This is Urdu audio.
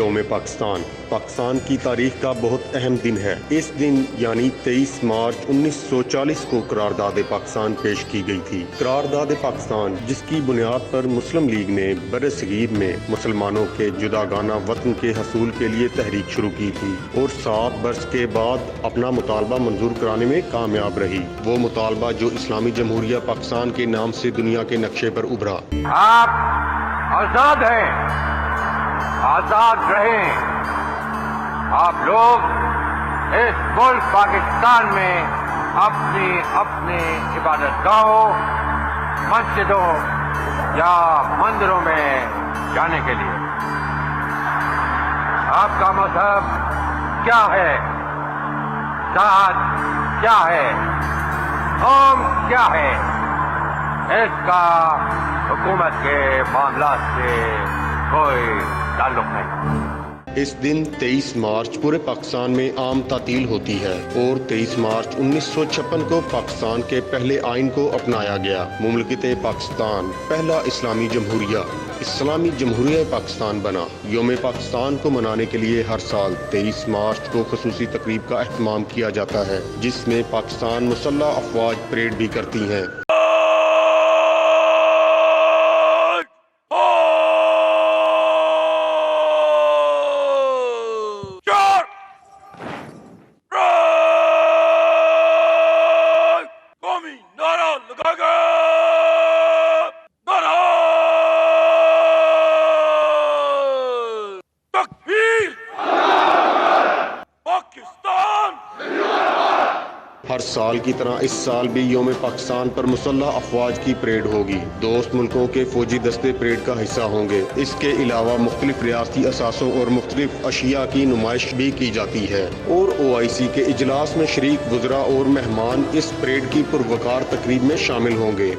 یوم پاکستان پاکستان کی تاریخ کا بہت اہم دن ہے۔ اس دن یعنی 23 مارچ 1940 کو قرارداد پاکستان پیش کی گئی تھی۔ قرارداد پاکستان جس کی بنیاد پر مسلم لیگ نے بر صغیر میں مسلمانوں کے جداگانہ وطن کے حصول کے لیے تحریک شروع کی تھی اور 7 برس کے بعد اپنا مطالبہ منظور کرانے میں کامیاب رہی۔ وہ مطالبہ جو اسلامی جمہوریہ پاکستان کے نام سے دنیا کے نقشے پر ابھرا۔ آپ آزاد ہیں، آزاد رہیں۔ آپ لوگ اس ملک پاکستان میں اپنے عبادت گاہوں، مسجدوں یا مندروں میں جانے کے لیے۔ آپ کا مذہب کیا ہے، ذات کیا ہے، قوم کیا ہے، اس کا حکومت کے معاملات سے کوئی تعلق نہیں۔ اس دن 23 مارچ پورے پاکستان میں عام تعطیل ہوتی ہے اور 23 مارچ 1956 کو پاکستان کے پہلے آئین کو اپنایا گیا۔ مملکت پاکستان پہلا اسلامی جمہوریہ پاکستان بنا۔ یوم پاکستان کو منانے کے لیے ہر سال 23 مارچ کو خصوصی تقریب کا اہتمام کیا جاتا ہے جس میں پاکستان مسلح افواج پریڈ بھی کرتی ہیں۔ ہر سال کی طرح اس سال بھی یوم پاکستان پر مسلح افواج کی پریڈ ہوگی۔ دوست ملکوں کے فوجی دستے پریڈ کا حصہ ہوں گے۔ اس کے علاوہ مختلف ریاستی اثاثوں اور مختلف اشیاء کی نمائش بھی کی جاتی ہے اور OIC کے اجلاس میں شریک وزراء اور مہمان اس پریڈ کی پروقار تقریب میں شامل ہوں گے۔